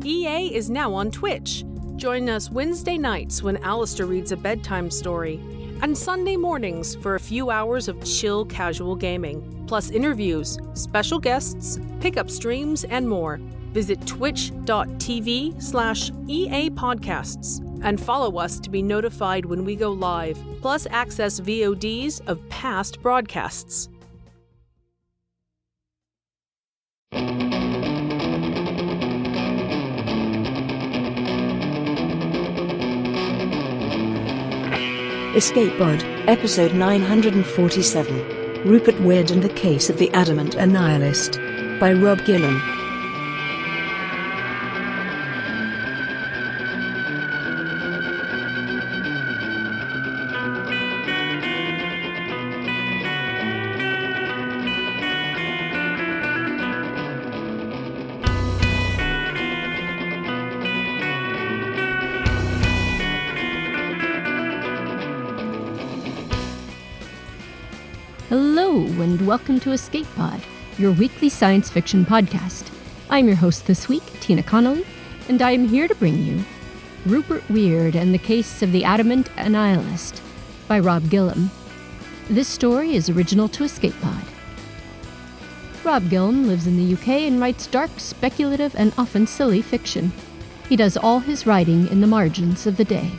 EA is now on Twitch. Join us Wednesday nights when Alistair reads a bedtime story, and Sunday mornings for a few hours of chill casual gaming, plus interviews, special guests, pickup streams, and more. Visit twitch.tv/EA Podcasts and follow us to be notified when we go live, plus access VODs of past broadcasts. Escape Pod, Episode 947, Rupert Weird and the Case of the Adamant Annihilist, by Rob Gillam. Hello, and welcome to Escape Pod, your weekly science fiction podcast. I'm your host this week, Tina Connolly, and I am here to bring you Rupert Weird and the Case of the Adamant Annihilist by Rob Gillam. This story is original to Escape Pod. Rob Gillam lives in the UK and writes dark, speculative, and often silly fiction. He does all his writing in the margins of the day.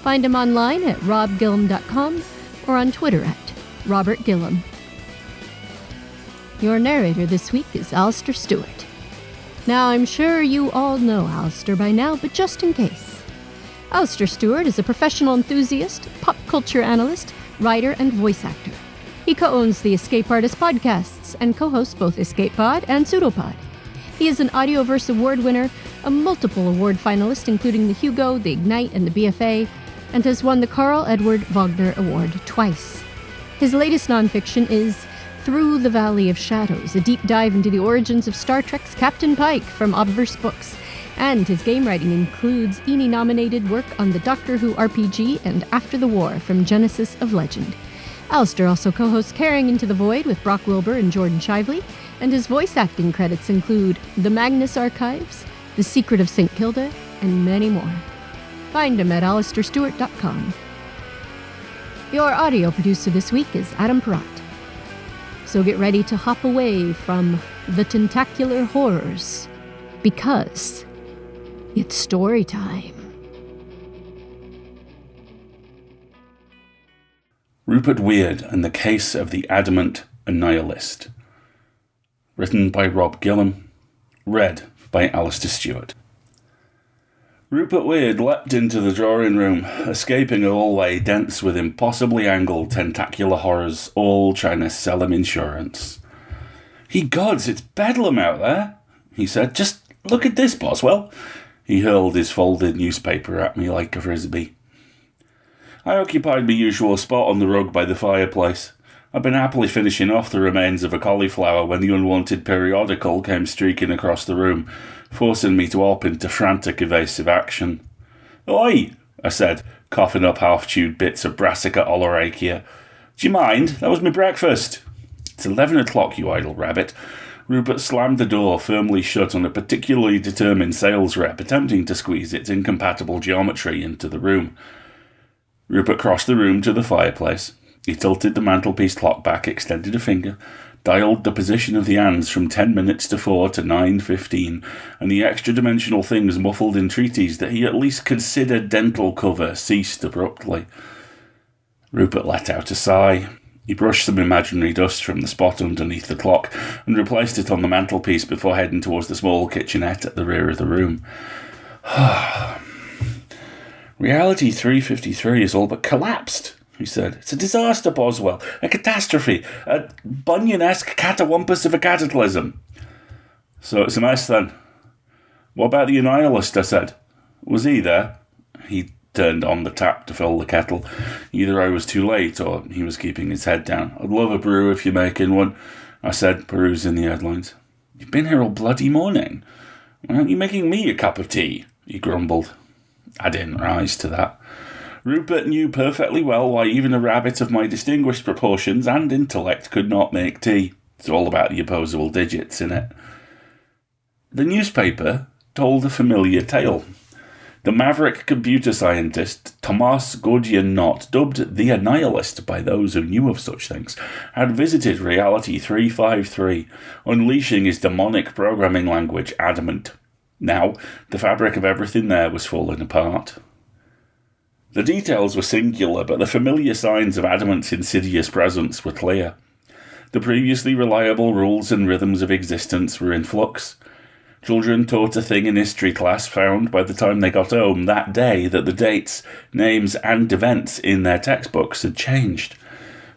Find him online at robgillam.com or on Twitter at Robert Gillam. Your narrator this week is Alistair Stewart. Now, I'm sure you all know Alistair by now, but just in case. Alistair Stewart is a professional enthusiast, pop culture analyst, writer, and voice actor. He co-owns the Escape Artist podcasts and co-hosts both Escape Pod and Pseudopod. He is an Audioverse Award winner, a multiple award finalist including the Hugo, the Ignite, and the BFA, and has won the Carl Edward Wagner Award twice. His latest nonfiction is Through the Valley of Shadows, a deep dive into the origins of Star Trek's Captain Pike from Obverse Books, and his game writing includes ENnie-nominated work on the Doctor Who RPG and After the War from Genesis of Legend. Alistair also co-hosts Carrying Into the Void with Brock Wilbur and Jordan Shively, and his voice acting credits include The Magnus Archives, The Secret of St. Kilda, and many more. Find him at alistairstewart.com. Your audio producer this week is Adam Perrott. So get ready to hop away from the tentacular horrors, because it's story time. Rupert Weird and the Case of the Adamant Annihilist. Written by Rob Gillam. Read by Alistair Stewart. Rupert Weird leapt into the drawing room, escaping a hallway dense with impossibly angled tentacular horrors, all trying to sell him insurance. "Ye gods, it's bedlam out there," he said. "Just look at this, Boswell." He hurled his folded newspaper at me like a frisbee. I occupied my usual spot on the rug by the fireplace. I'd been happily finishing off the remains of a cauliflower when the unwanted periodical came streaking across the room, forcing me to hop into frantic evasive action. "Oi!" I said, coughing up half-chewed bits of Brassica oleracea. "Do you mind? That was my breakfast." "It's 11 o'clock, you idle rabbit." Rupert slammed the door firmly shut on a particularly determined sales rep attempting to squeeze its incompatible geometry into the room. Rupert crossed the room to the fireplace. He tilted the mantelpiece clock back, extended a finger, dialed the position of the hands from 10 minutes to 4 to 9:15, and the extra-dimensional things muffled entreaties that he at least considered dental cover ceased abruptly. Rupert let out a sigh. He brushed some imaginary dust from the spot underneath the clock and replaced it on the mantelpiece before heading towards the small kitchenette at the rear of the room. "Reality 353 is all but collapsed," he said. "It's a disaster, Boswell. A catastrophe. A Bunyan-esque catawampus of a cataclysm." "So it's a mess, then." "What about the Annihilist?" I said. "Was he there?" He turned on the tap to fill the kettle. Either I was too late, or he was keeping his head down. "I'd love a brew if you're making one," I said, perusing the headlines. "You've been here all bloody morning. Why aren't you making me a cup of tea?" he grumbled. I didn't rise to that. Rupert knew perfectly well why even a rabbit of my distinguished proportions and intellect could not make tea. It's all about the opposable digits, innit? "The newspaper?" told a familiar tale. The maverick computer scientist Tomas Gordyan-Nott, dubbed the Annihilist by those who knew of such things, had visited Reality 353, unleashing his demonic programming language, Adamant. Now, the fabric of everything there was falling apart. The details were singular, but the familiar signs of Adamant's insidious presence were clear. The previously reliable rules and rhythms of existence were in flux. Children taught a thing in history class found by the time they got home that day that the dates, names, and events in their textbooks had changed.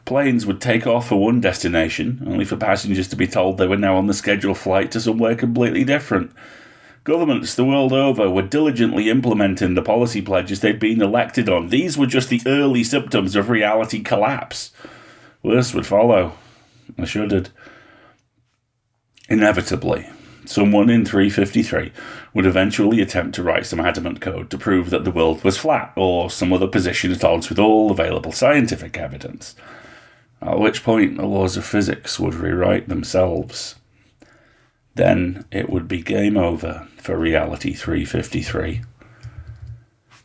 Planes would take off for one destination, only for passengers to be told they were now on the scheduled flight to somewhere completely different. Governments the world over were diligently implementing the policy pledges they'd been elected on. These were just the early symptoms of reality collapse. Worse would follow. I shuddered. Inevitably, someone in 353 would eventually attempt to write some Adamant code to prove that the world was flat, or some other position at odds with all available scientific evidence, at which point the laws of physics would rewrite themselves. Then it would be game over for Reality 353.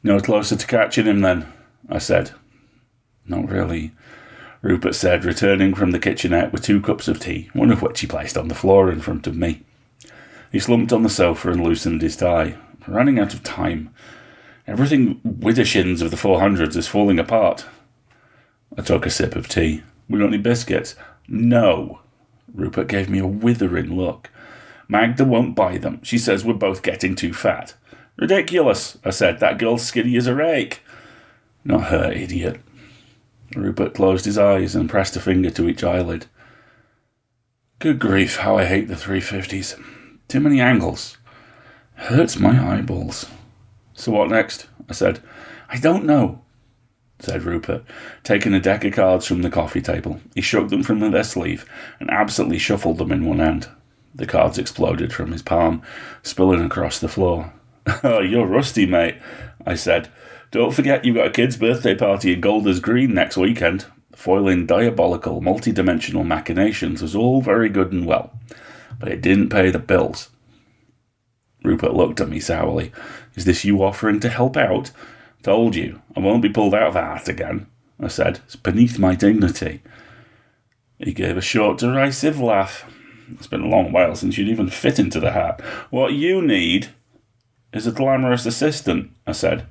No closer to catching him then, I said. Not really, Rupert said, returning from the kitchenette with 2 cups of tea, one of which he placed on the floor in front of me. He slumped on the sofa and loosened his tie. We're running out of time. Everything Widdershins of the 400s is falling apart. I took a sip of tea. We got any biscuits? No. Rupert gave me a withering look. Magda won't buy them. She says we're both getting too fat. Ridiculous, I said. That girl's skinny as a rake. Not her, idiot. Rupert closed his eyes and pressed a finger to each eyelid. Good grief, how I hate the 350s. Too many angles. Hurts my eyeballs. So what next? I said. I don't know, said Rupert, taking a deck of cards from the coffee table. He shook them from their sleeve and absently shuffled them in one hand. The cards exploded from his palm, spilling across the floor. Oh, you're rusty, mate, I said. Don't forget you've got a kid's birthday party in Golders Green next weekend. Foiling diabolical, multi-dimensional machinations was all very good and well, but it didn't pay the bills. Rupert looked at me sourly. Is this you offering to help out? Told you, I won't be pulled out of a hat again, I said. It's beneath my dignity. He gave a short, derisive laugh. It's been a long while since you'd even fit into the hat. What you need is a glamorous assistant, I said.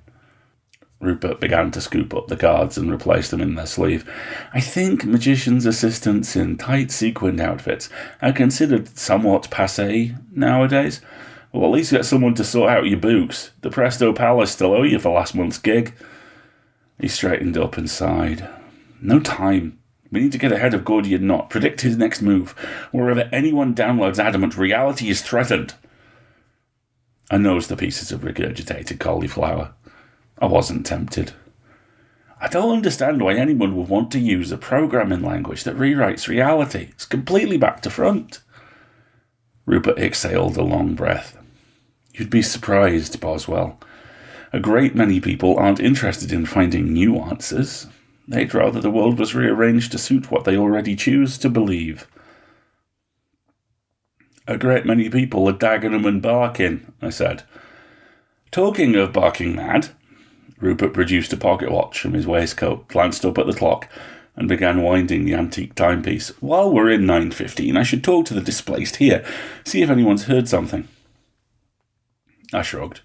Rupert began to scoop up the cards and replace them in their sleeve. I think magicians' assistants in tight sequined outfits are considered somewhat passé nowadays. Well, at least get someone to sort out your books. The Presto Palace still owe you for last month's gig. He straightened up and sighed. No time. We need to get ahead of Gordyan-Nott, predict his next move. Wherever anyone downloads Adamant, reality is threatened. I nosed the pieces of regurgitated cauliflower. I wasn't tempted. I don't understand why anyone would want to use a programming language that rewrites reality. It's completely back to front. Rupert exhaled a long breath. You'd be surprised, Boswell. A great many people aren't interested in finding new answers. They'd rather the world was rearranged to suit what they already choose to believe. A great many people are dagging them and barking, I said. Talking of barking mad, Rupert produced a pocket watch from his waistcoat, glanced up at the clock, and began winding the antique timepiece. While we're in 9:15, I should talk to the displaced here, see if anyone's heard something. I shrugged.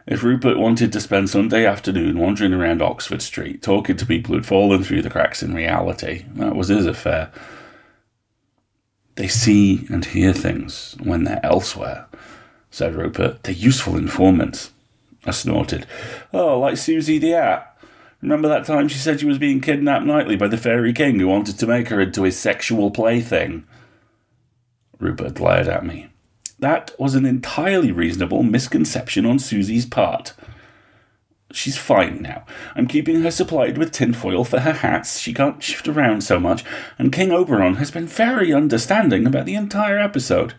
If Rupert wanted to spend Sunday afternoon wandering around Oxford Street, talking to people who'd fallen through the cracks in reality, that was his affair. They see and hear things when they're elsewhere, said Rupert. They're useful informants. I snorted. Oh, like Susie the At. Remember that time she said she was being kidnapped nightly by the fairy king who wanted to make her into his sexual plaything? Rupert glared at me. That was an entirely reasonable misconception on Susie's part. She's fine now. I'm keeping her supplied with tinfoil for her hats. She can't shift around so much, and King Oberon has been very understanding about the entire episode.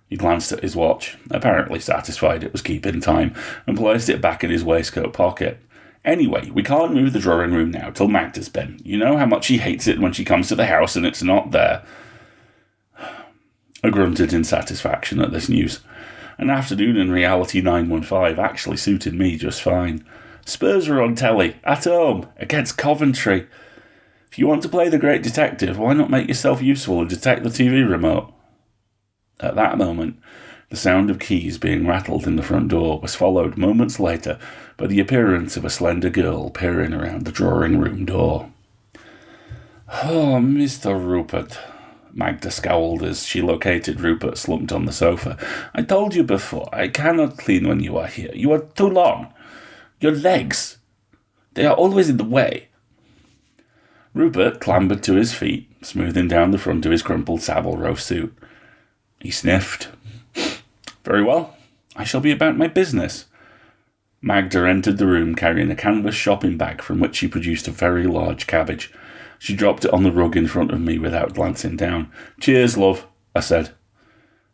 He glanced at his watch, apparently satisfied it was keeping time, and placed it back in his waistcoat pocket. Anyway, we can't move the drawing room now till Magda's been. You know how much she hates it when she comes to the house and it's not there. I grunted in satisfaction at this news. An afternoon in Reality 915 actually suited me just fine. Spurs were on telly, at home, against Coventry. If you want to play the great detective, why not make yourself useful and detect the TV remote? At that moment, the sound of keys being rattled in the front door was followed moments later by the appearance of a slender girl peering around the drawing room door. "Oh, Mr. Rupert," Magda scowled as she located Rupert slumped on the sofa. "I told you before, I cannot clean when you are here. You are too long. Your legs, they are always in the way." Rupert clambered to his feet, smoothing down the front of his crumpled Savile Row suit. He sniffed. "Very well, I shall be about my business." Magda entered the room carrying a canvas shopping bag from which she produced a very large cabbage. She dropped it on the rug in front of me without glancing down. "Cheers, love," I said.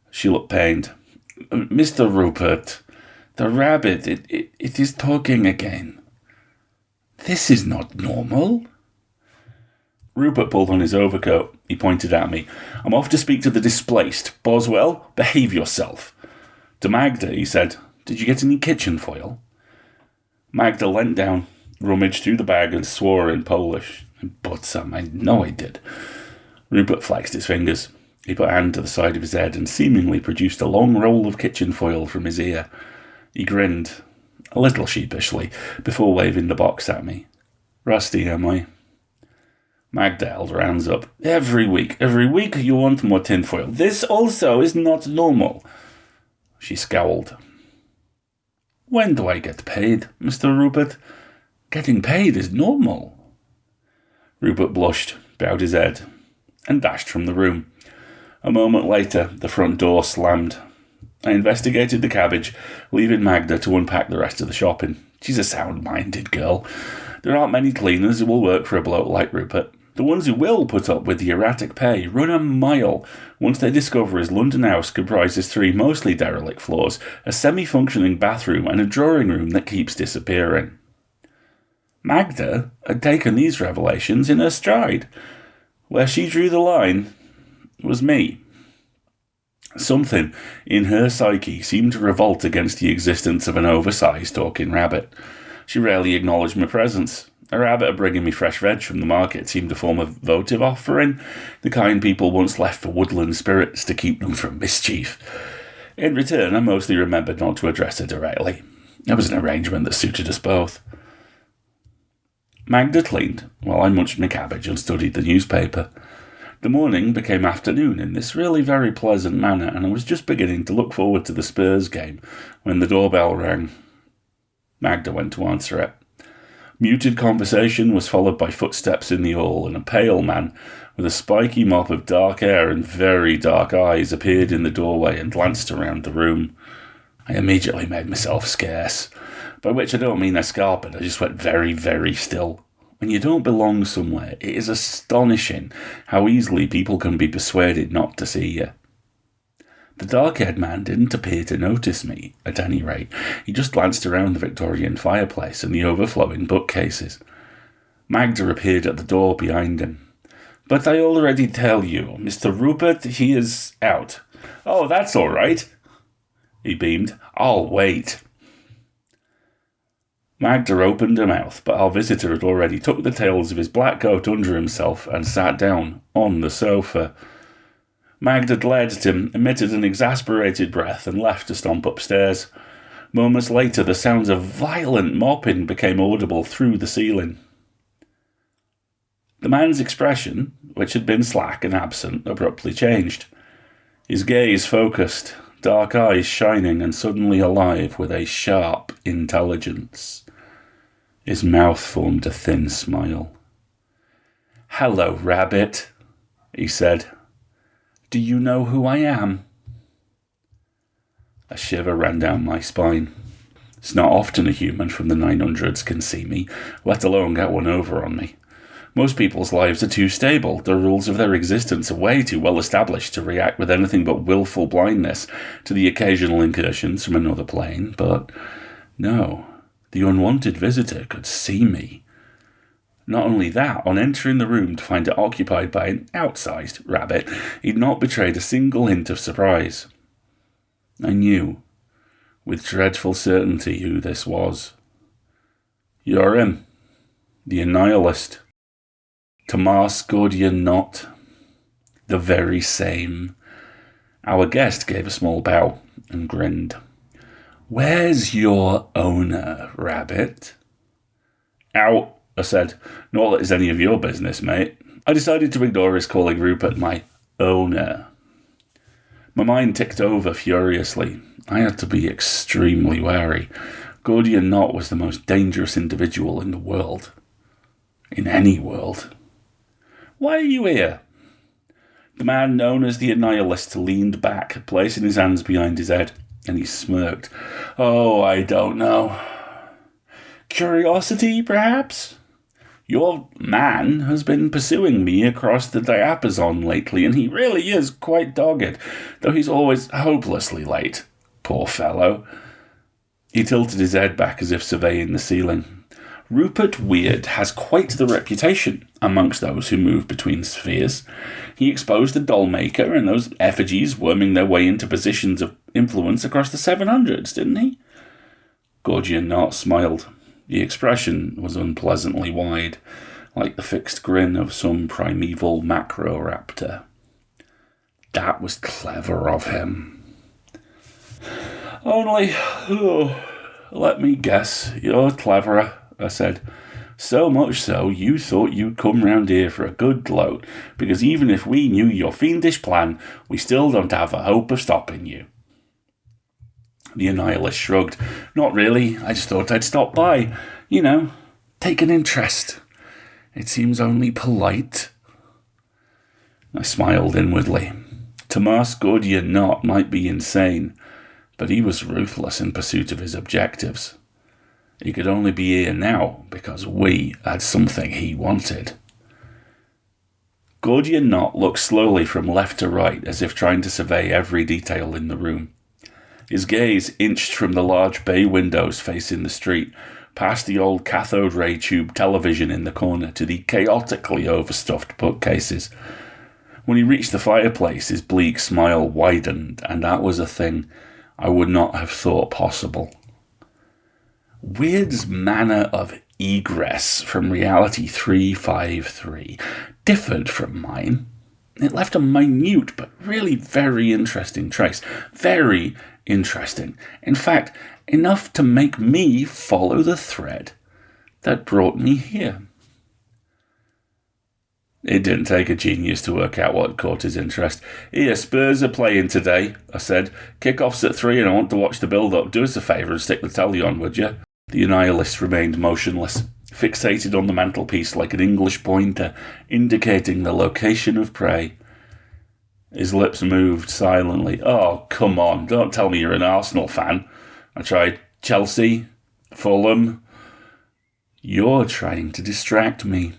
She looked pained. "Mr. Rupert, the rabbit, it is talking again. This is not normal." Rupert pulled on his overcoat. He pointed at me. "I'm off to speak to the displaced. Boswell, behave yourself." To Magda, he said, "Did you get any kitchen foil?" Magda leant down, rummaged through the bag and swore in Polish. "But Sam, I know I did." Rupert flexed his fingers. He put a hand to the side of his head and seemingly produced a long roll of kitchen foil from his ear. He grinned, a little sheepishly, before waving the box at me. "Rusty, am I?" Magda held her hands up. Every week you want more tinfoil. This also is not normal." She scowled. "When do I get paid, Mr. Rupert? Getting paid is normal." Rupert blushed, bowed his head, and dashed from the room. A moment later, the front door slammed. I investigated the cabbage, leaving Magda to unpack the rest of the shopping. She's a sound-minded girl. There aren't many cleaners who will work for a bloke like Rupert. The ones who will put up with the erratic pay run a mile once they discover his London house comprises 3 mostly derelict floors, a semi-functioning bathroom and a drawing room that keeps disappearing. Magda had taken these revelations in her stride. Where she drew the line was me. Something in her psyche seemed to revolt against the existence of an oversized talking rabbit. She rarely acknowledged my presence. A habit of bringing me fresh veg from the market seemed a form of votive offering, the kind people once left for woodland spirits to keep them from mischief. In return, I mostly remembered not to address her directly. It was an arrangement that suited us both. Magda cleaned, while I munched my cabbage and studied the newspaper. The morning became afternoon in this really very pleasant manner, and I was just beginning to look forward to the Spurs game when the doorbell rang. Magda went to answer it. Muted conversation was followed by footsteps in the hall, and a pale man with a spiky mop of dark hair and very dark eyes appeared in the doorway and glanced around the room. I immediately made myself scarce, by which I don't mean I scarpered, I just went very, very still. When you don't belong somewhere, it is astonishing how easily people can be persuaded not to see you. The dark-haired man didn't appear to notice me, at any rate. He just glanced around the Victorian fireplace and the overflowing bookcases. Magda appeared at the door behind him. "But I already tell you, Mr. Rupert, he is out." "Oh, that's all right," he beamed. "I'll wait." Magda opened her mouth, but our visitor had already tucked the tails of his black coat under himself and sat down on the sofa. Magda glared at him, emitted an exasperated breath, and left to stomp upstairs. Moments later, the sounds of violent mopping became audible through the ceiling. The man's expression, which had been slack and absent, abruptly changed. His gaze focused, dark eyes shining and suddenly alive with a sharp intelligence. His mouth formed a thin smile. "Hello, Rabbit," he said. "Do you know who I am?" A shiver ran down my spine. It's not often a human from the 900s can see me, let alone get one over on me. Most people's lives are too stable. The rules of their existence are way too well established to react with anything but willful blindness to the occasional incursions from another plane. But no, the unwanted visitor could see me. Not only that, on entering the room to find it occupied by an outsized rabbit, he'd not betrayed a single hint of surprise. I knew with dreadful certainty who this was. "You're him, the Annihilist. Tomas Gordian Knot. The very same." Our guest gave a small bow and grinned. "Where's your owner, Rabbit?" "Out," I said. "Not that it's any of your business, mate." I decided to ignore his calling Rupert my owner. My mind ticked over furiously. I had to be extremely wary. Gordian Knot was the most dangerous individual in the world. In any world. "Why are you here?" The man known as the Annihilist leaned back, placing his hands behind his head, and he smirked. "Oh, I don't know. Curiosity, perhaps? Your man has been pursuing me across the diapason lately, and he really is quite dogged, though he's always hopelessly late. Poor fellow." He tilted his head back as if surveying the ceiling. "Rupert Weird has quite the reputation amongst those who move between spheres. He exposed the doll-maker and those effigies worming their way into positions of influence across the 700s, didn't he?" Gordian Knot smiled. The expression was unpleasantly wide, like the fixed grin of some primeval macroraptor. That was clever of him. "Only, let me guess, you're cleverer," I said. "So much so, you thought you'd come round here for a good gloat, because even if we knew your fiendish plan, we still don't have a hope of stopping you." The Annihilist shrugged. "Not really. I just thought I'd stop by. You know, take an interest. It seems only polite." I smiled inwardly. Tomas Gordian Knot might be insane, but he was ruthless in pursuit of his objectives. He could only be here now because we had something he wanted. Gordian Knot looked slowly from left to right as if trying to survey every detail in the room. His gaze inched from the large bay windows facing the street, past the old cathode ray tube television in the corner to the chaotically overstuffed bookcases. When he reached the fireplace, his bleak smile widened, and that was a thing I would not have thought possible. Weird's manner of egress from reality 353 differed from mine. It left a minute but really very interesting trace. Very interesting. In fact, enough to make me follow the thread that brought me here. It didn't take a genius to work out what caught his interest. "Here, Spurs are playing today," I said. "Kickoff's at 3 and I want to watch the build-up. Do us a favour and stick the telly on, would you?" The Annihilist remained motionless, fixated on the mantelpiece like an English pointer, indicating the location of prey. His lips moved silently. "Oh, come on, don't tell me you're an Arsenal fan." I tried. "Chelsea? Fulham?" "You're trying to distract me."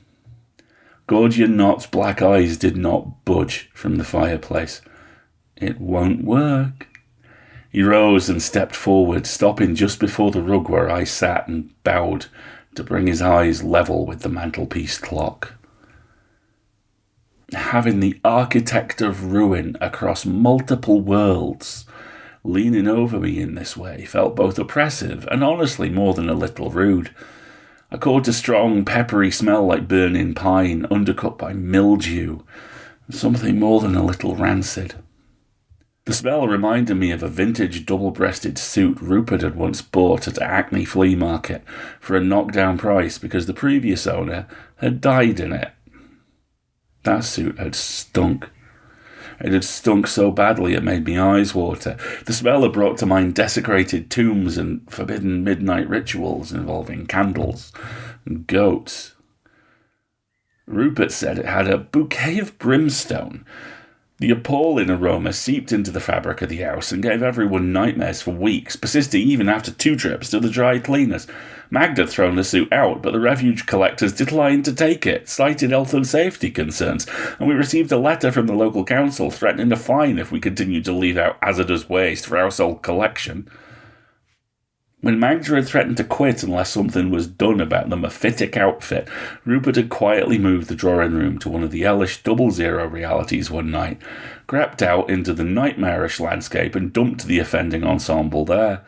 Gordian Knot's black eyes did not budge from the fireplace. "It won't work." He rose and stepped forward, stopping just before the rug where I sat, and bowed to bring his eyes level with the mantelpiece clock. Having the architect of ruin across multiple worlds leaning over me in this way felt both oppressive and honestly more than a little rude. I caught a strong, peppery smell like burning pine, undercut by mildew, something more than a little rancid. The smell reminded me of a vintage double-breasted suit Rupert had once bought at Acne Flea Market for a knockdown price because the previous owner had died in it. That suit had stunk. It had stunk so badly it made my eyes water. The smell had brought to mind desecrated tombs and forbidden midnight rituals involving candles and goats. Rupert said it had a bouquet of brimstone. The appalling aroma seeped into the fabric of the house and gave everyone nightmares for weeks, persisting even after 2 trips to the dry cleaners. Magda had thrown the suit out, but the refuge collectors declined to take it, cited health and safety concerns, and we received a letter from the local council threatening a fine if we continued to leave out hazardous waste for household collection. When Magda had threatened to quit unless something was done about the mephitic outfit, Rupert had quietly moved the drawing room to one of the hellish 00 realities one night, crept out into the nightmarish landscape and dumped the offending ensemble there.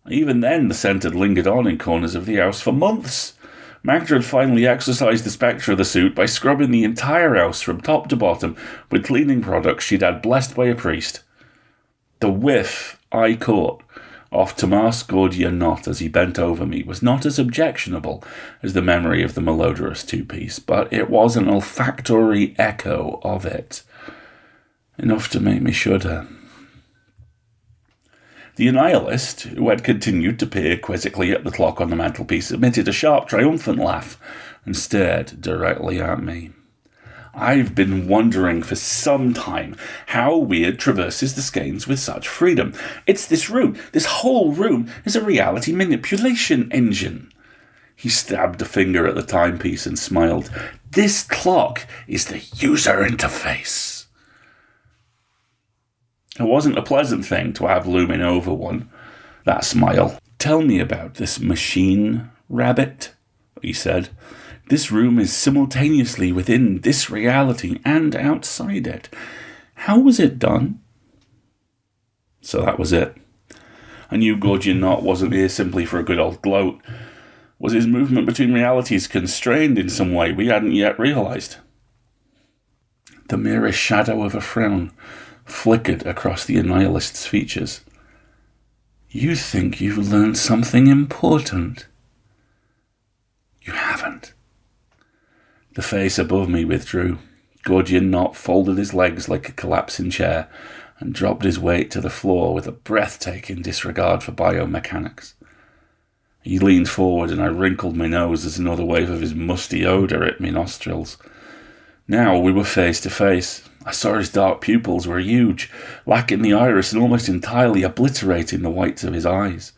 Even then, the scent had lingered on in corners of the house for months. Magda had finally exorcised the spectre of the suit by scrubbing the entire house from top to bottom with cleaning products she'd had blessed by a priest. The whiff I caught off Tomas Gordianot as he bent over me was not as objectionable as the memory of the malodorous two-piece, but it was an olfactory echo of it, enough to make me shudder. The Annihilist, who had continued to peer quizzically at the clock on the mantelpiece, emitted a sharp, triumphant laugh and stared directly at me. I've been wondering for some time how Weird traverses the skeins with such freedom. It's this room. This whole room is a reality manipulation engine. He stabbed a finger at the timepiece and smiled. This clock is the user interface. It wasn't a pleasant thing to have looming over one, that smile. Tell me about this machine, Rabbit, he said. This room is simultaneously within this reality and outside it. How was it done? So that was it. I knew Gordianot wasn't here simply for a good old gloat. Was his movement between realities constrained in some way we hadn't yet realised? The merest shadow of a frown flickered across the Annihilist's features. You think you've learned something important. You haven't. The face above me withdrew. Gordianot folded his legs like a collapsing chair and dropped his weight to the floor with a breathtaking disregard for biomechanics. He leaned forward and I wrinkled my nose as another wave of his musty odour hit my nostrils. Now we were face to face. I saw his dark pupils were huge, lacking the iris and almost entirely obliterating the whites of his eyes.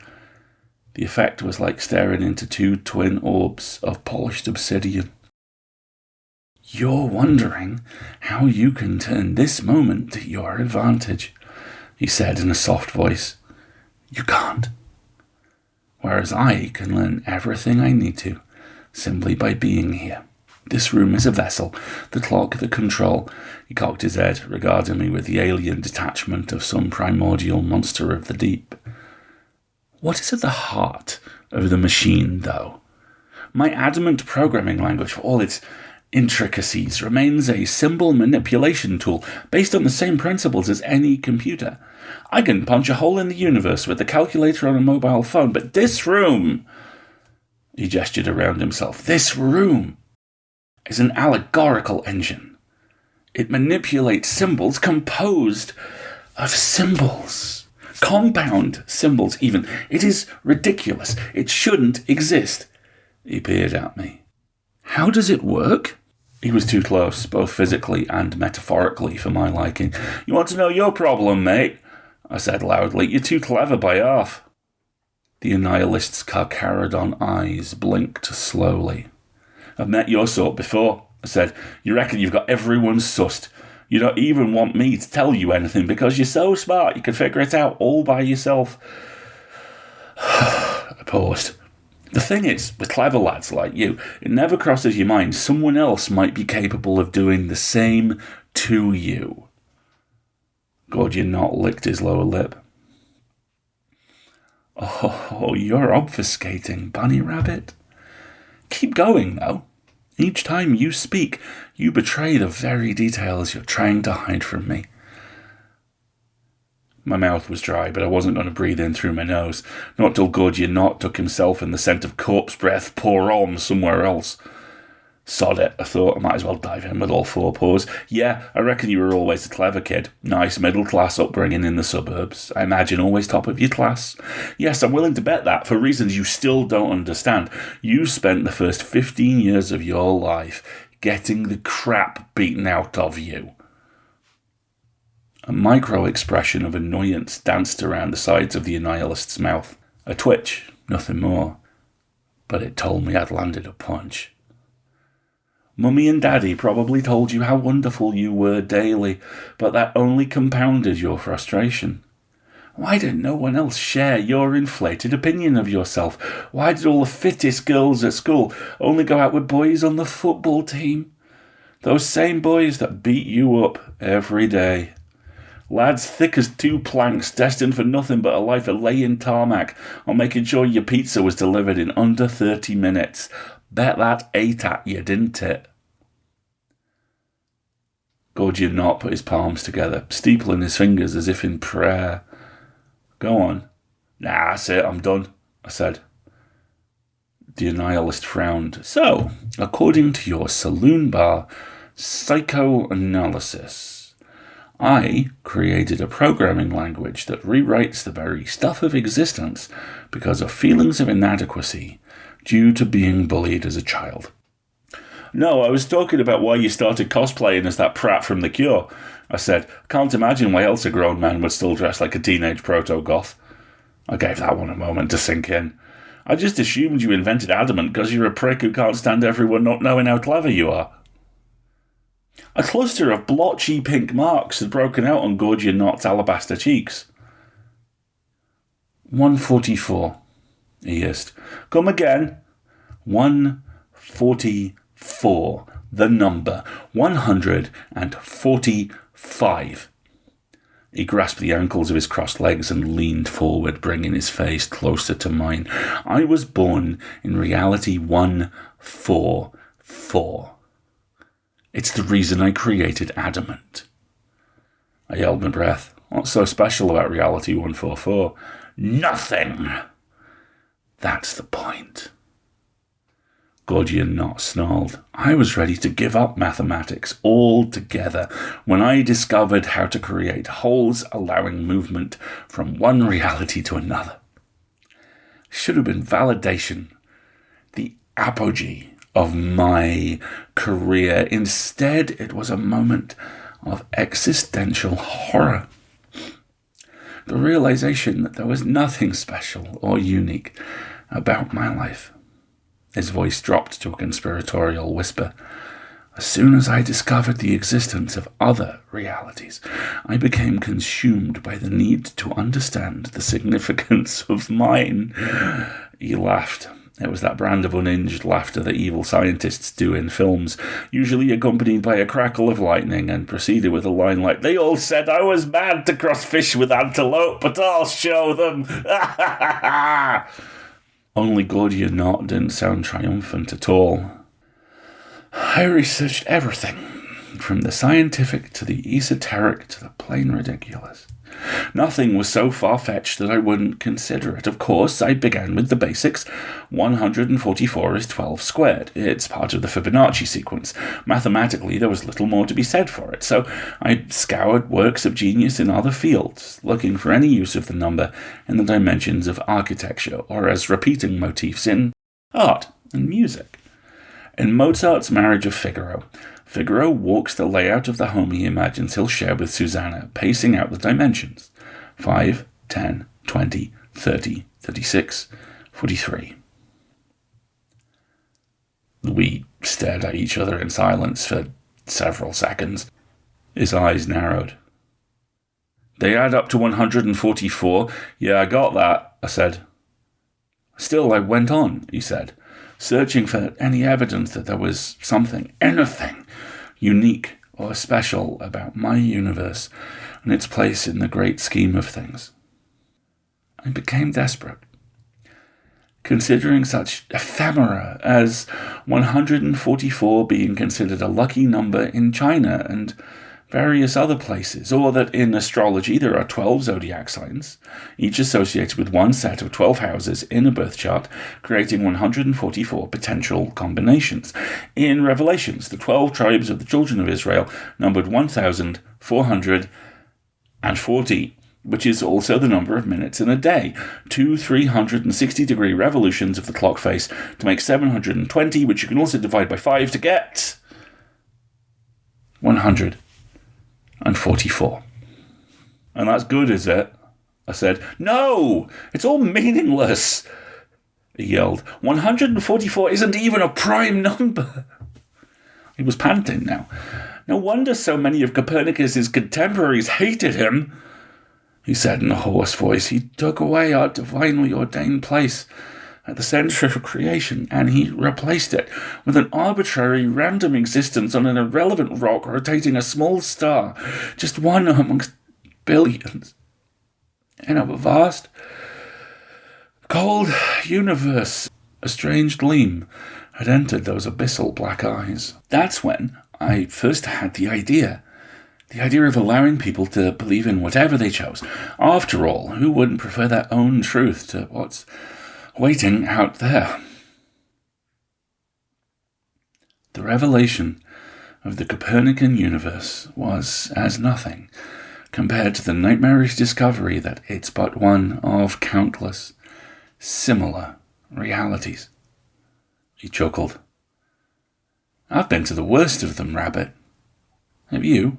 The effect was like staring into two twin orbs of polished obsidian. You're wondering how you can turn this moment to your advantage, he said in a soft voice. You can't. Whereas I can learn everything I need to, simply by being here. This room is a vessel, the clock, the control. He cocked his head, regarding me with the alien detachment of some primordial monster of the deep. What is at the heart of the machine, though? My Adamant programming language, for all its intricacies, remains a symbol manipulation tool based on the same principles as any computer. I can punch a hole in the universe with a calculator on a mobile phone, but this room, he gestured around himself, this room is an allegorical engine. It manipulates symbols composed of symbols. Compound symbols, even. It is ridiculous. It shouldn't exist. He peered at me. How does it work? He was too close, both physically and metaphorically, for my liking. You want to know your problem, mate? I said loudly. You're too clever by half. The Annihilist's Carcharodon eyes blinked slowly. I've met your sort before, I said. You reckon you've got everyone sussed. You don't even want me to tell you anything because you're so smart you can figure it out all by yourself. I paused. The thing is, with clever lads like you, it never crosses your mind someone else might be capable of doing the same to you. Gordianot licked his lower lip. Oh, you're obfuscating, Bunny Rabbit. Keep going, though. Each time you speak, you betray the very details you're trying to hide from me. My mouth was dry, but I wasn't going to breathe in through my nose, not till Gordianot took himself and the scent of corpse breath pour on somewhere else. Sod it, I thought. I might as well dive in with all four paws. Yeah, I reckon you were always a clever kid. Nice middle-class upbringing in the suburbs. I imagine always top of your class. Yes, I'm willing to bet that, for reasons you still don't understand. You spent the first 15 years of your life getting the crap beaten out of you. A micro-expression of annoyance danced around the sides of the Annihilist's mouth. A twitch, nothing more. But it told me I'd landed a punch. Mummy and Daddy probably told you how wonderful you were daily, but that only compounded your frustration. Why did no one else share your inflated opinion of yourself? Why did all the fittest girls at school only go out with boys on the football team? Those same boys that beat you up every day. Lads thick as 2 planks, destined for nothing but a life of laying tarmac or making sure your pizza was delivered in under 30 minutes. Bet that ate at you, didn't it? Gordian Knot put his palms together, steepling his fingers as if in prayer. Go on. Nah, that's it, I'm done, I said. The Annihilist frowned. So, according to your saloon bar psychoanalysis, I created a programming language that rewrites the very stuff of existence because of feelings of inadequacy due to being bullied as a child. No, I was talking about why you started cosplaying as that prat from The Cure, I said. Can't imagine why else a grown man would still dress like a teenage proto-goth. I gave that one a moment to sink in. I just assumed you invented Adamant because you're a prick who can't stand everyone not knowing how clever you are. A cluster of blotchy pink marks had broken out on Gordian Knot's alabaster cheeks. 144, he hissed. Come again. 144. The number. 145. He grasped the ankles of his crossed legs and leaned forward, bringing his face closer to mine. I was born in reality 144. It's the reason I created Adamant. I held my breath. What's so special about reality 144? Nothing! That's the point. Gordian Knot snarled. I was ready to give up mathematics altogether when I discovered how to create holes allowing movement from one reality to another. Should have been validation, the apogee of my career. Instead, it was a moment of existential horror. The realization that there was nothing special or unique about my life. His voice dropped to a conspiratorial whisper. As soon as I discovered the existence of other realities, I became consumed by the need to understand the significance of mine. He laughed. It was that brand of unhinged laughter that evil scientists do in films, usually accompanied by a crackle of lightning, and proceeded with a line like, They all said I was mad to cross fish with antelope, but I'll show them. Only Gordian Knot didn't sound triumphant at all. I researched everything, from the scientific to the esoteric to the plain ridiculous. Nothing was so far-fetched that I wouldn't consider it. Of course, I began with the basics. 144 is 12 squared. It's part of the Fibonacci sequence. Mathematically, there was little more to be said for it, so I scoured works of genius in other fields, looking for any use of the number in the dimensions of architecture or as repeating motifs in art and music. In Mozart's Marriage of Figaro, Figaro walks the layout of the home he imagines he'll share with Susanna, pacing out the dimensions. 5, 10, 20, 30, 36, 43. We stared at each other in silence for several seconds. His eyes narrowed. They add up to 144. Yeah, I got that, I said. Still, I went on, he said, searching for any evidence that there was something, anything, unique or special about my universe and its place in the great scheme of things. I became desperate. Considering such ephemera as 144 being considered a lucky number in China and various other places, or that in astrology there are 12 zodiac signs, each associated with one set of 12 houses in a birth chart, creating 144 potential combinations. In Revelations, the 12 tribes of the children of Israel numbered 1,440, which is also the number of minutes in a day. 2 360-degree revolutions of the clock face to make 720, which you can also divide by 5 to get 144. And that's good, is it? I said. No! It's all meaningless! He yelled. 144 isn't even a prime number! He was panting now. No wonder so many of Copernicus's contemporaries hated him, he said in a hoarse voice. He took away our divinely ordained place at the center of creation, and he replaced it with an arbitrary, random existence on an irrelevant rock rotating a small star, just one amongst billions. In a vast, cold universe, a strange gleam had entered those abyssal black eyes. That's when I first had the idea of allowing people to believe in whatever they chose. After all, who wouldn't prefer their own truth to what's waiting out there? The revelation of the Copernican universe was as nothing compared to the nightmarish discovery that it's but one of countless similar realities. He chuckled. I've been to the worst of them, Rabbit. Have you?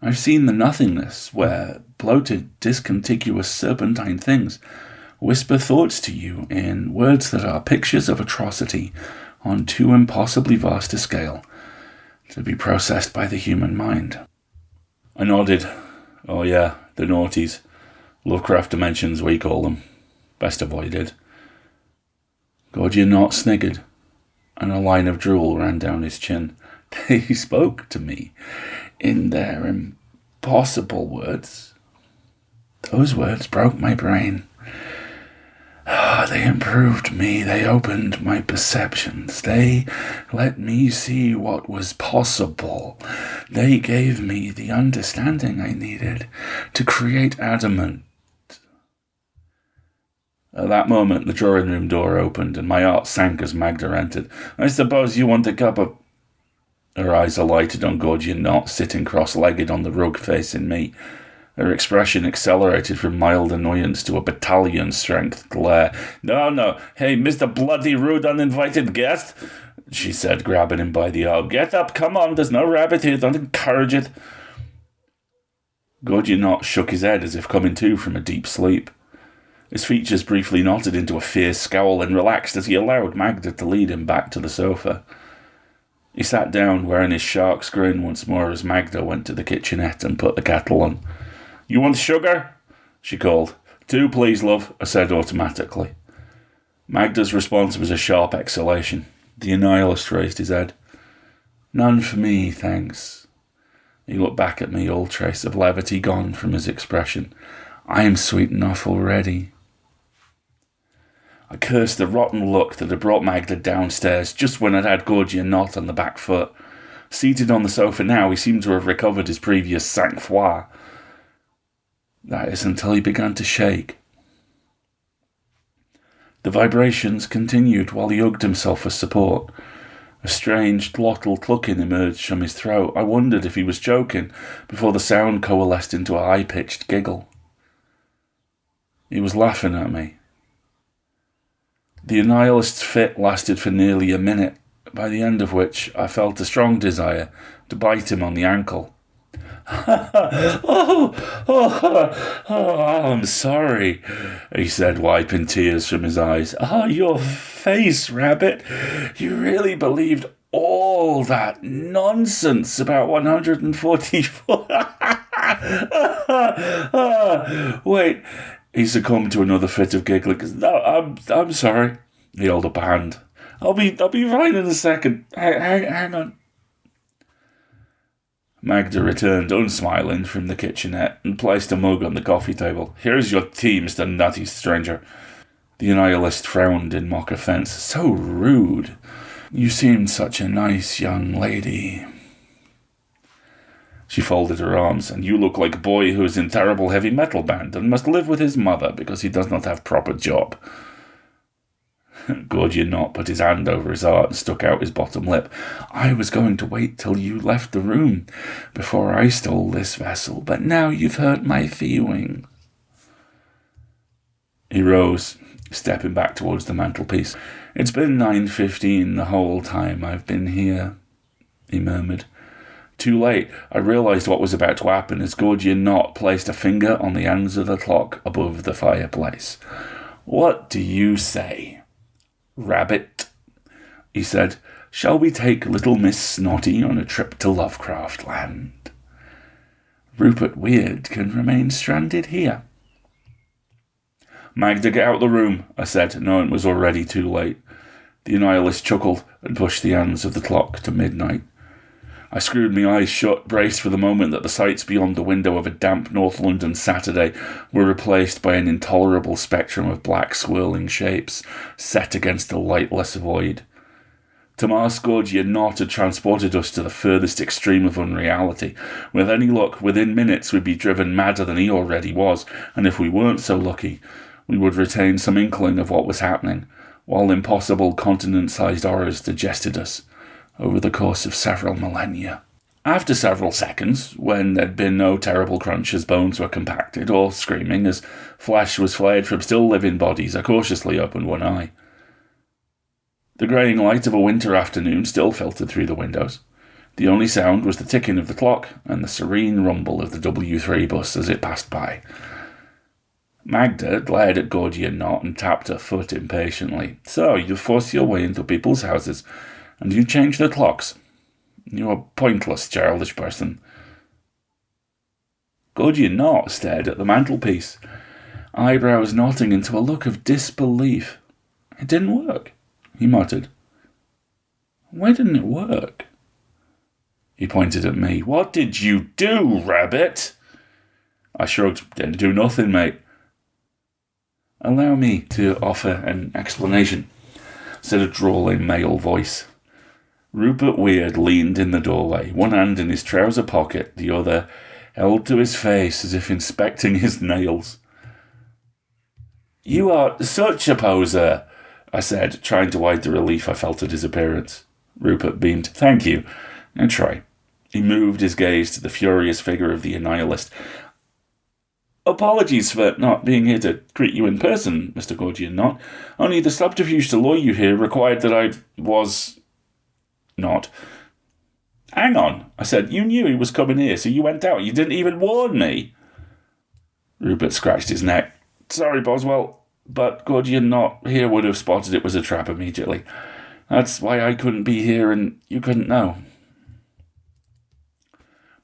I've seen the nothingness where bloated, discontiguous serpentine things whisper thoughts to you in words that are pictures of atrocity on too impossibly vast a scale to be processed by the human mind. I nodded. Oh yeah, the naughties. Lovecraft dimensions, we call them. Best avoided. Gordian Knot sniggered, and a line of drool ran down his chin. They spoke to me in their impossible words. Those words broke my brain. They improved me. They opened my perceptions. They let me see what was possible. They gave me the understanding I needed to create Adamant. At that moment, the drawing room door opened, and my heart sank as Magda entered. I suppose you want a cup of... Her eyes alighted on Gordian Knot, sitting cross-legged on the rug facing me. Her expression accelerated from mild annoyance to a battalion-strength glare. No, hey, Mr. Bloody Rude Uninvited Guest, she said, grabbing him by the arm. Get up, come on, there's no rabbit here, don't encourage it. Gordian Knot shook his head as if coming to from a deep sleep. His features briefly knotted into a fierce scowl and relaxed as he allowed Magda to lead him back to the sofa. He sat down, wearing his shark's grin once more as Magda went to the kitchenette and put the kettle on. You want sugar? She called. 2, please, love, I said automatically. Magda's response was a sharp exhalation. The Annihilist raised his head. None for me, thanks. He looked back at me, all trace of levity gone from his expression. I am sweet enough already. I cursed the rotten luck that had brought Magda downstairs just when I'd had Gordian Knot on the back foot. Seated on the sofa now, he seemed to have recovered his previous sang-froid. That is until he began to shake. The vibrations continued while he hugged himself for support. A strange, glottal clucking emerged from his throat. I wondered if he was joking before the sound coalesced into a high-pitched giggle. He was laughing at me. The Annihilist's fit lasted for nearly a minute, by the end of which I felt a strong desire to bite him on the ankle. I'm sorry, he said, wiping tears from his eyes. Your face, Rabbit. You really believed all that nonsense about 144... Wait, he succumbed to another fit of giggling. No, I'm sorry. He held up a hand. I'll be fine in a second. Hang on. Magda returned, unsmiling, from the kitchenette and placed a mug on the coffee table. Here's your tea, Mr. Nutty Stranger. The Annihilist frowned in mock offence. So rude. You seemed such a nice young lady. She folded her arms. And you look like a boy who is in terrible heavy metal band and must live with his mother because he does not have proper job. Gordian Knot put his hand over his heart and stuck out his bottom lip. I was going to wait till you left the room before I stole this vessel, but now you've hurt my feelings. He rose, stepping back towards the mantelpiece. It's been 9:15 the whole time I've been here, he murmured. Too late, I realised what was about to happen as Gordian Knot placed a finger on the hands of the clock above the fireplace. What do you say? Rabbit, he said, shall we take little Miss Snotty on a trip to Lovecraft Land? Rupert Weird can remain stranded here. Magda, get out the room, I said, knowing it was already too late. The Annihilist chuckled and pushed the hands of the clock to midnight. I screwed my eyes shut, braced for the moment that the sights beyond the window of a damp North London Saturday were replaced by an intolerable spectrum of black swirling shapes set against a lightless void. Tomas Gorgia Not had transported us to the furthest extreme of unreality. With any luck, within minutes we'd be driven madder than he already was, and if we weren't so lucky, we would retain some inkling of what was happening, while impossible continent-sized horrors digested us over the course of several millennia. After several seconds, when there'd been no terrible crunch as bones were compacted, or screaming as flesh was flayed from still living bodies, I cautiously opened one eye. The greying light of a winter afternoon still filtered through the windows. The only sound was the ticking of the clock and the serene rumble of the W3 bus as it passed by. Magda glared at Gorgia Not and tapped her foot impatiently. So, you force your way into people's houses, and you change their clocks. You're a pointless, childish person. Gorgia Not stared at the mantelpiece, eyebrows knotting into a look of disbelief. It didn't work, he muttered. Why didn't it work? He pointed at me. What did you do, rabbit? I shrugged. Didn't do nothing, mate. Allow me to offer an explanation, said a drawling male voice. Rupert Weird leaned in the doorway, one hand in his trouser pocket, the other held to his face as if inspecting his nails. You are such a poser, I said, trying to hide the relief I felt at his appearance. Rupert beamed. Thank you. Now try. He moved his gaze to the furious figure of the Annihilist. Apologies for not being here to greet you in person, Mr. Gorgia Not. Only the subterfuge to lure you here required that I was... not. Hang on, I said. You knew he was coming here, so you went out. You didn't even warn me. Rupert scratched his neck. Sorry, Boswell, but Gorgia Not here would have spotted it was a trap immediately. That's why I couldn't be here and you couldn't know.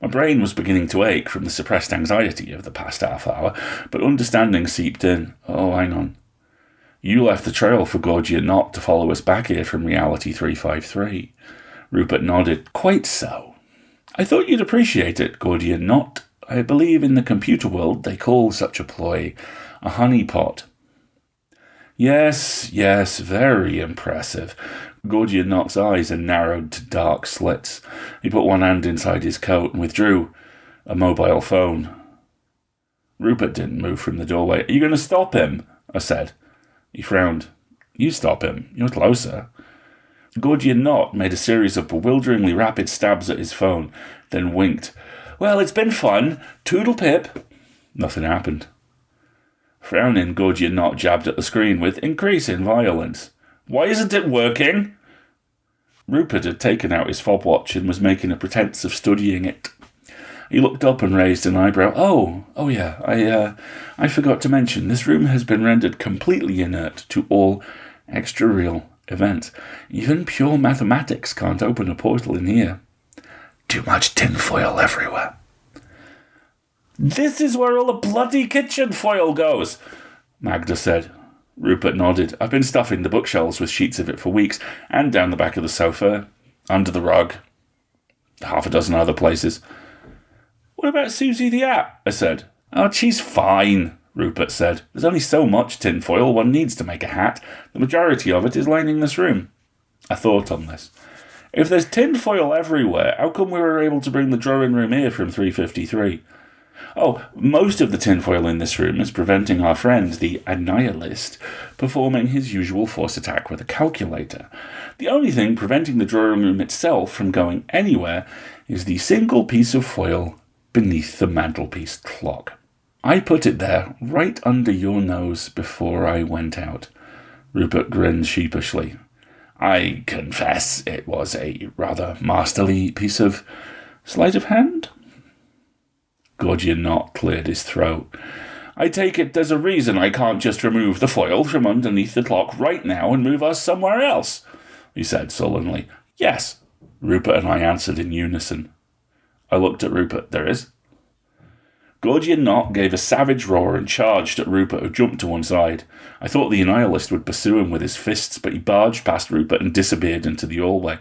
My brain was beginning to ache from the suppressed anxiety of the past half hour, but understanding seeped in. Oh, hang on. You left the trail for Gorgia Not to follow us back here from Reality 353. Rupert nodded. Quite so. I thought you'd appreciate it, Gorgia Not. I believe in the computer world they call such a ploy a honeypot. Yes, very impressive. Gorgia Not's eyes had narrowed to dark slits. He put one hand inside his coat and withdrew a mobile phone. Rupert didn't move from the doorway. Are you going to stop him? I said. He frowned. You stop him. You're closer. Gorgia Not made a series of bewilderingly rapid stabs at his phone, then winked. Well, it's been fun. Toodle pip. Nothing happened. Frowning, Gorgia Not jabbed at the screen with increasing violence. Why isn't it working? Rupert had taken out his fob watch and was making a pretense of studying it. He looked up and raised an eyebrow. Oh yeah, I forgot to mention, this room has been rendered completely inert to all extra-real events. Even pure mathematics can't open a portal in here. Too much tinfoil everywhere. This is where all the bloody kitchen foil goes, Magda said. Rupert nodded. I've been stuffing the bookshelves with sheets of it for weeks, and down the back of the sofa, under the rug, half a dozen other places. What about Susie the App? I said. Oh, she's fine, Rupert said. There's only so much tinfoil one needs to make a hat. The majority of it is lying in this room. I thought on this. If there's tinfoil everywhere, how come we were able to bring the drawing room here from 353? Oh, most of the tinfoil in this room is preventing our friend, the Annihilist, performing his usual force attack with a calculator. The only thing preventing the drawing room itself from going anywhere is the single piece of foil beneath the mantelpiece clock. I put it there, right under your nose, before I went out. Rupert grinned sheepishly. I confess it was a rather masterly piece of sleight of hand. Gorgia Not cleared his throat. I take it there's a reason I can't just remove the foil from underneath the clock right now and move us somewhere else, he said sullenly. Yes, Rupert and I answered in unison. I looked at Rupert. There is. Gorgia Not gave a savage roar and charged at Rupert, who jumped to one side. I thought the Annihilist would pursue him with his fists, but he barged past Rupert and disappeared into the hallway.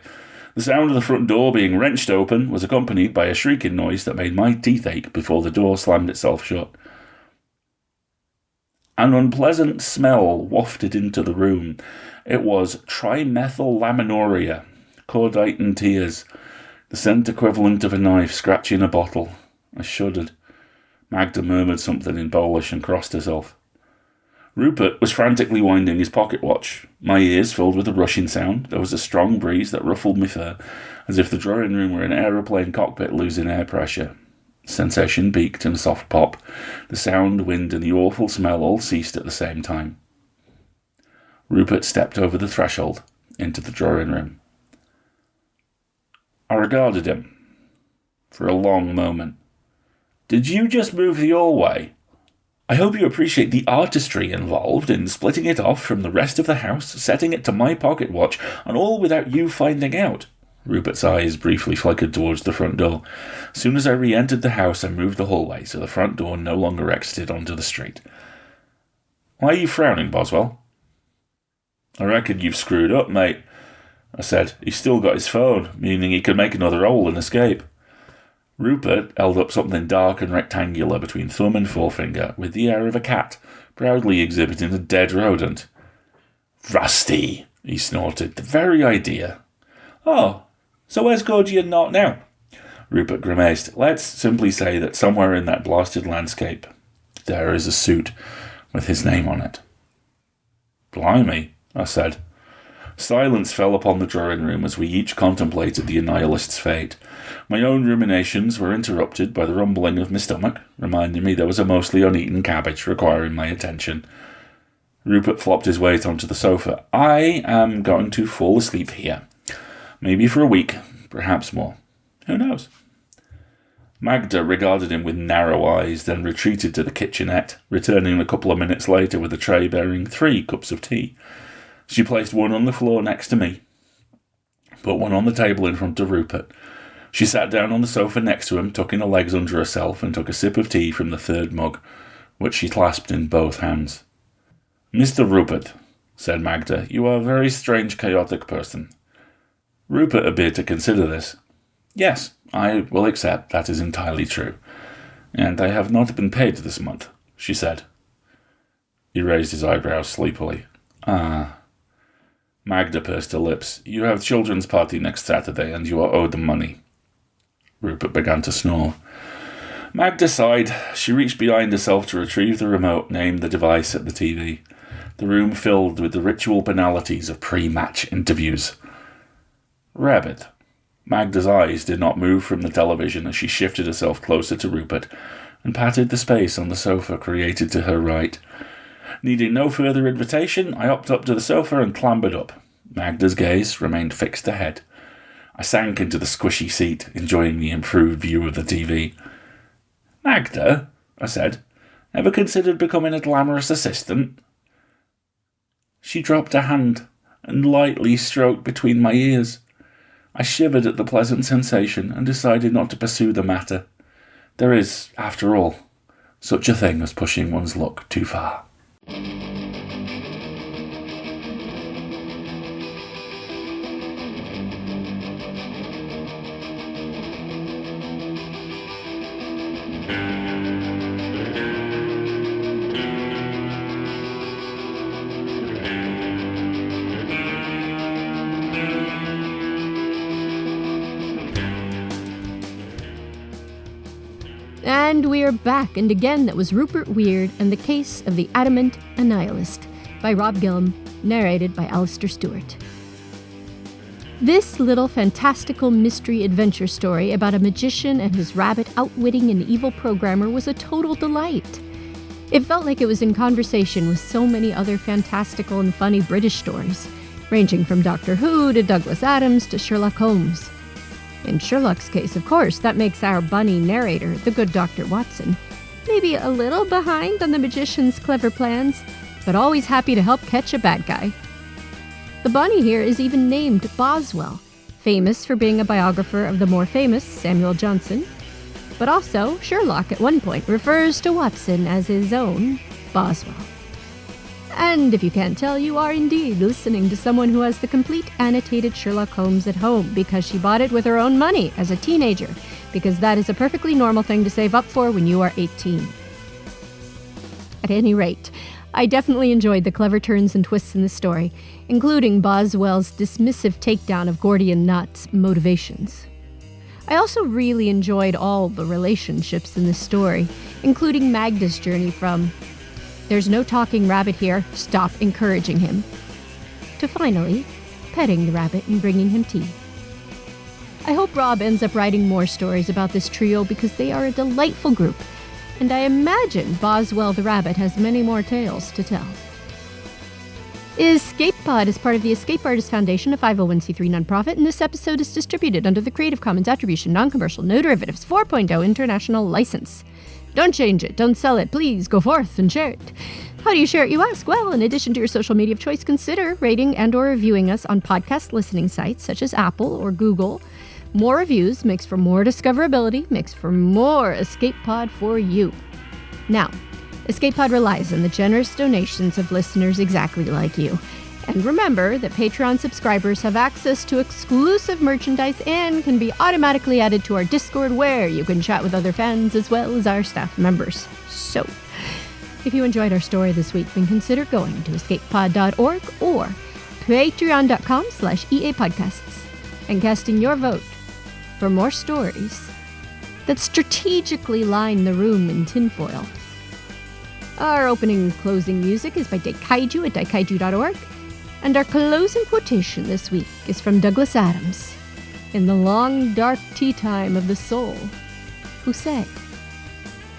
The sound of the front door being wrenched open was accompanied by a shrieking noise that made my teeth ache before the door slammed itself shut. An unpleasant smell wafted into the room. It was trimethyllaminoria, cordite and tears, the scent equivalent of a knife scratching a bottle. I shuddered. Magda murmured something in Polish and crossed herself. Rupert was frantically winding his pocket watch. My ears filled with a rushing sound. There was a strong breeze that ruffled my fur, as if the drawing room were an aeroplane cockpit losing air pressure. Sensation peaked in a soft pop. The sound, wind, and the awful smell all ceased at the same time. Rupert stepped over the threshold into the drawing room. I regarded him for a long moment. Did you just move the hallway? I hope you appreciate the artistry involved in splitting it off from the rest of the house, setting it to my pocket watch, and all without you finding out. Rupert's eyes briefly flickered towards the front door. As soon as I re-entered the house, I moved the hallway so the front door no longer exited onto the street. Why are you frowning, Boswell? I reckon you've screwed up, mate, I said. He's still got his phone, meaning he could make another roll and escape. Rupert held up something dark and rectangular between thumb and forefinger, with the air of a cat, proudly exhibiting a dead rodent. Rusty, he snorted. The very idea. Oh, so where's Gordian not now? Rupert grimaced. Let's simply say that somewhere in that blasted landscape there is a suit with his name on it. Blimey, I said. Silence fell upon the drawing room as we each contemplated the Annihilist's fate. My own ruminations were interrupted by the rumbling of my stomach, reminding me there was a mostly uneaten cabbage requiring my attention. Rupert flopped his weight onto the sofa. I am going to fall asleep here. Maybe for a week, perhaps more. Who knows? Magda regarded him with narrow eyes, then retreated to the kitchenette, returning a couple of minutes later with a tray bearing 3 cups of tea. She placed one on the floor next to me, put one on the table in front of Rupert. She sat down on the sofa next to him, tucking her legs under herself, and took a sip of tea from the third mug, which she clasped in both hands. Mr. Rupert, said Magda, you are a very strange, chaotic person. Rupert appeared to consider this. Yes, I will accept that is entirely true. And I have not been paid this month, she said. He raised his eyebrows sleepily. Ah. Magda pursed her lips. You have children's party next Saturday, and you are owed the money. Rupert began to snore. Magda sighed. She reached behind herself to retrieve the remote, named the device at the TV. The room filled with the ritual banalities of pre-match interviews. Rabbit. Magda's eyes did not move from the television as she shifted herself closer to Rupert and patted the space on the sofa created to her right. Needing no further invitation, I hopped up to the sofa and clambered up. Magda's gaze remained fixed ahead. I sank into the squishy seat, enjoying the improved view of the TV. Magda, I said, ever considered becoming a glamorous assistant? She dropped a hand and lightly stroked between my ears. I shivered at the pleasant sensation and decided not to pursue the matter. There is, after all, such a thing as pushing one's luck too far. And we're back, and again that was Rupert Weird and the Case of the Adamant Annihilist by Rob Gillum, narrated by Alistair Stewart. This little fantastical mystery adventure story about a magician and his rabbit outwitting an evil programmer was a total delight. It felt like it was in conversation with so many other fantastical and funny British stories, ranging from Doctor Who to Douglas Adams to Sherlock Holmes. In Sherlock's case, of course, that makes our bunny narrator, the good Dr. Watson, maybe a little behind on the magician's clever plans, but always happy to help catch a bad guy. The bunny here is even named Boswell, famous for being a biographer of the more famous Samuel Johnson, but also Sherlock at one point refers to Watson as his own Boswell. And if you can't tell, you are indeed listening to someone who has the complete annotated Sherlock Holmes at home because she bought it with her own money as a teenager, because that is a perfectly normal thing to save up for when you are 18. At any rate, I definitely enjoyed the clever turns and twists in the story, including Boswell's dismissive takedown of Gordian Knot's motivations. I also really enjoyed all the relationships in the story, including Magda's journey from "there's no talking rabbit here, stop encouraging him," to finally petting the rabbit and bringing him tea. I hope Rob ends up writing more stories about this trio because they are a delightful group, and I imagine Boswell the Rabbit has many more tales to tell. Escape Pod is part of the Escape Artists Foundation, a 501c3 nonprofit, and this episode is distributed under the Creative Commons Attribution Non-Commercial No Derivatives 4.0 International License. Don't change it, don't sell it, please go forth and share it. How do you share it, you ask? Well, in addition to your social media of choice, consider rating and or reviewing us on podcast listening sites such as Apple or Google. More reviews makes for more discoverability, makes for more Escape Pod for you. Now, Escape Pod relies on the generous donations of listeners exactly like you. And remember that Patreon subscribers have access to exclusive merchandise and can be automatically added to our Discord, where you can chat with other fans as well as our staff members. So, if you enjoyed our story this week, then consider going to escapepod.org or patreon.com/EAPodcasts and casting your vote for more stories that strategically line the room in tinfoil. Our opening and closing music is by Daikaiju at daikaiju.org, and our closing quotation this week is from Douglas Adams in The Long Dark Tea Time of the Soul, who said,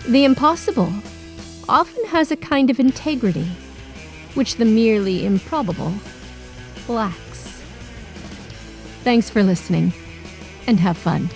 "The impossible often has a kind of integrity which the merely improbable lacks." Thanks for listening, and have fun.